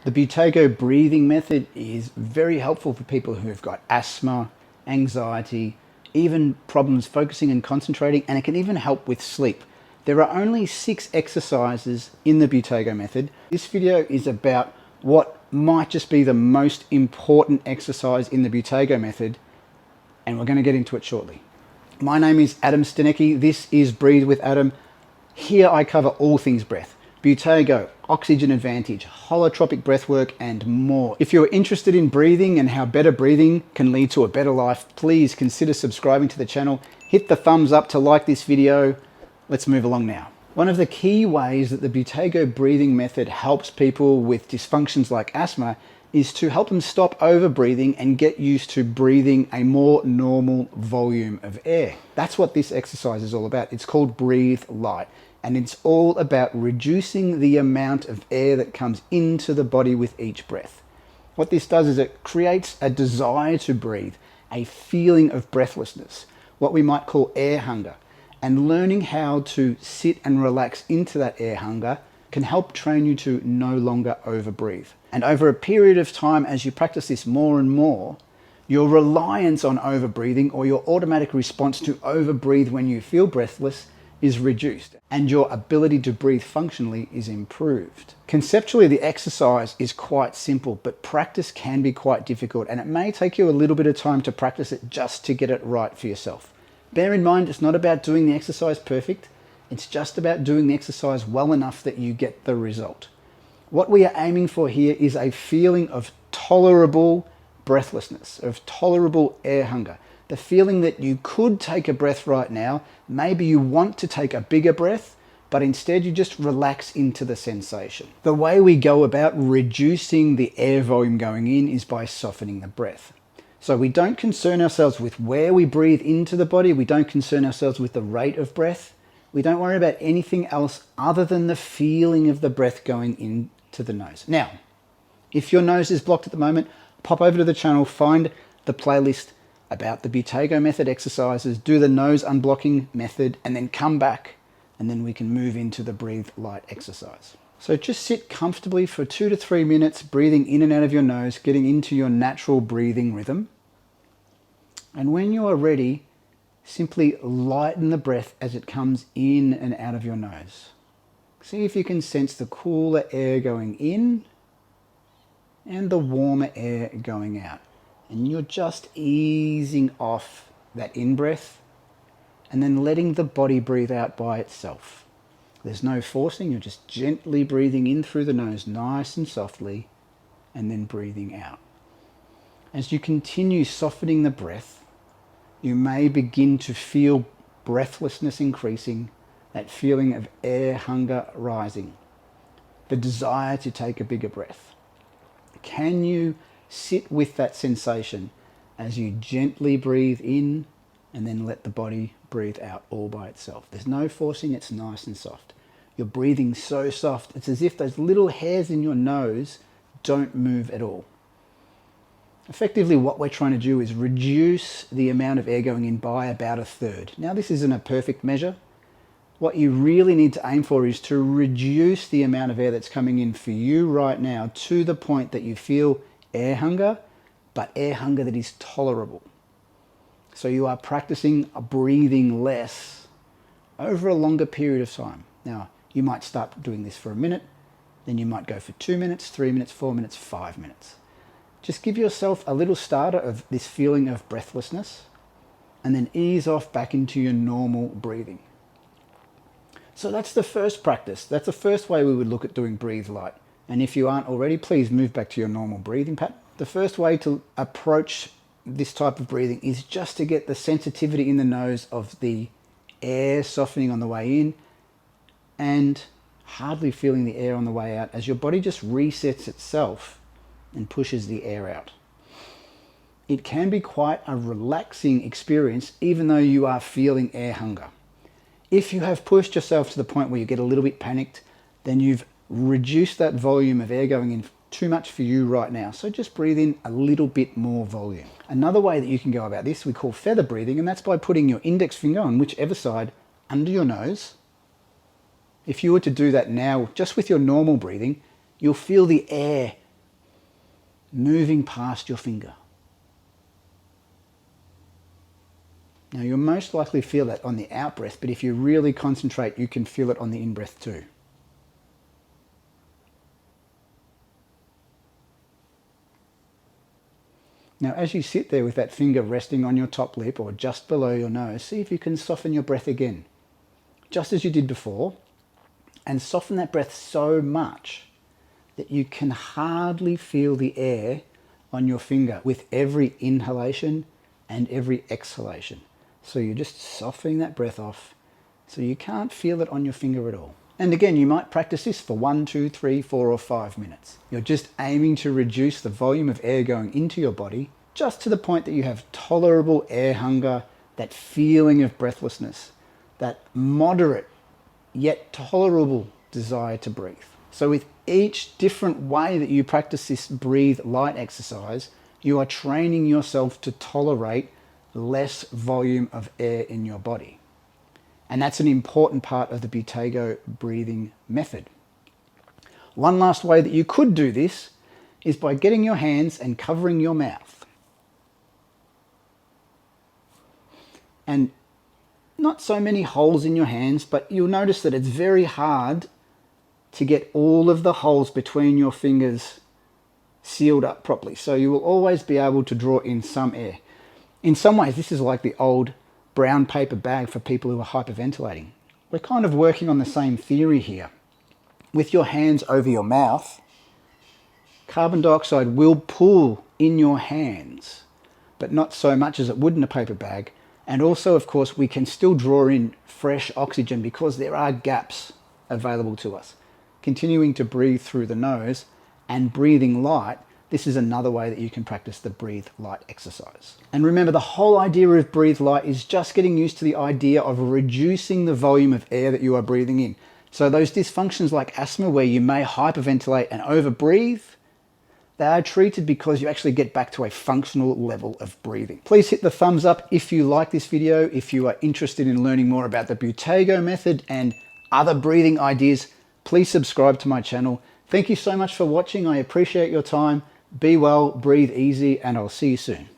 The Buteyko breathing method is very helpful for people who have got asthma, anxiety, even problems focusing and concentrating, and it can even help with sleep. There are only 6 exercises in the Buteyko method. This video is about what might just be the most important exercise in the Buteyko method, and we're going to get into it shortly. My name is Adam Stanecki. This is Breathe with Adam. Here I cover all things breath. Buteyko, oxygen advantage, holotropic breathwork, and more. If you're interested in breathing and how better breathing can lead to a better life, please consider subscribing to the channel. Hit the thumbs up to like this video. Let's move along now. One of the key ways that the Buteyko breathing method helps people with dysfunctions like asthma is to help them stop over breathing and get used to breathing a more normal volume of air. That's what this exercise is all about. It's called Breathe Light, and it's all about reducing the amount of air that comes into the body with each breath. What this does is it creates a desire to breathe, a feeling of breathlessness, what we might call air hunger. And learning how to sit and relax into that air hunger can help train you to no longer overbreathe. And over a period of time, as you practice this more and more, your reliance on overbreathing, or your automatic response to overbreathe when you feel breathless, is reduced, and your ability to breathe functionally is improved. Conceptually, the exercise is quite simple, but practice can be quite difficult, and it may take you a little bit of time to practice it just to get it right for yourself. Bear in mind, it's not about doing the exercise perfect. It's just about doing the exercise well enough that you get the result. What we are aiming for here is a feeling of tolerable breathlessness, of tolerable air hunger. The feeling that you could take a breath right now. Maybe you want to take a bigger breath, but instead you just relax into the sensation. The way we go about reducing the air volume going in is by softening the breath. So we don't concern ourselves with where we breathe into the body. We don't concern ourselves with the rate of breath. We don't worry about anything else other than the feeling of the breath going into the nose. Now, if your nose is blocked at the moment, pop over to the channel, find the playlist about the Buteyko method exercises, do the nose unblocking method, and then come back, and then we can move into the Breathe Light exercise. So just sit comfortably for 2 to 3 minutes, breathing in and out of your nose, getting into your natural breathing rhythm. And when you are ready, simply lighten the breath as it comes in and out of your nose. See if you can sense the cooler air going in and the warmer air going out. And you're just easing off that in-breath and then letting the body breathe out by itself. There's no forcing, you're just gently breathing in through the nose, nice and softly, and then breathing out. As you continue softening the breath, you may begin to feel breathlessness increasing, that feeling of air hunger rising, the desire to take a bigger breath. Can you sit with that sensation as you gently breathe in and then let the body breathe out all by itself? There's no forcing, it's nice and soft. You're breathing so soft, it's as if those little hairs in your nose don't move at all. Effectively, what we're trying to do is reduce the amount of air going in by about 1/3. Now, this isn't a perfect measure. What you really need to aim for is to reduce the amount of air that's coming in for you right now to the point that you feel air hunger, but air hunger that is tolerable. So you are practicing breathing less over a longer period of time. Now, you might start doing this for a minute, then you might go for 2 minutes, 3 minutes, 4 minutes, 5 minutes. Just give yourself a little starter of this feeling of breathlessness and then ease off back into your normal breathing. So that's the first practice. That's the first way we would look at doing Breathe Light. And if you aren't already, please move back to your normal breathing pattern. The first way to approach this type of breathing is just to get the sensitivity in the nose of the air softening on the way in and hardly feeling the air on the way out as your body just resets itself and pushes the air out. It can be quite a relaxing experience even though you are feeling air hunger. If you have pushed yourself to the point where you get a little bit panicked, then you've reduced that volume of air going in too much for you right now. So just breathe in a little bit more volume. Another way that you can go about this we call feather breathing, and that's by putting your index finger on whichever side under your nose. If you were to do that now just with your normal breathing, you'll feel the air moving past your finger. Now you'll most likely feel that on the out breath, but if you really concentrate, you can feel it on the in breath too. Now as you sit there with that finger resting on your top lip or just below your nose, see if you can soften your breath again, just as you did before, and soften that breath so much that you can hardly feel the air on your finger with every inhalation and every exhalation. So you're just softening that breath off so you can't feel it on your finger at all. And again, you might practice this for 1, 2, 3, 4 or 5 minutes. You're just aiming to reduce the volume of air going into your body just to the point that you have tolerable air hunger, that feeling of breathlessness, that moderate yet tolerable desire to breathe. So with each different way that you practice this breathe light exercise, you are training yourself to tolerate less volume of air in your body. And that's an important part of the Buteyko breathing method. One last way that you could do this is by getting your hands and covering your mouth. And not so many holes in your hands, but you'll notice that it's very hard to get all of the holes between your fingers sealed up properly. So you will always be able to draw in some air. In some ways, this is like the old brown paper bag for people who are hyperventilating. We're kind of working on the same theory here. With your hands over your mouth, carbon dioxide will pull in your hands, but not so much as it would in a paper bag. And also, of course, we can still draw in fresh oxygen because there are gaps available to us. Continuing to breathe through the nose and breathing light, this is another way that you can practice the breathe light exercise. And remember, the whole idea of breathe light is just getting used to the idea of reducing the volume of air that you are breathing in. So those dysfunctions like asthma, where you may hyperventilate and overbreathe, they are treated because you actually get back to a functional level of breathing. Please hit the thumbs up if you like this video. If you are interested in learning more about the Buteyko method and other breathing ideas, please subscribe to my channel. Thank you so much for watching. I appreciate your time. Be well, breathe easy, and I'll see you soon.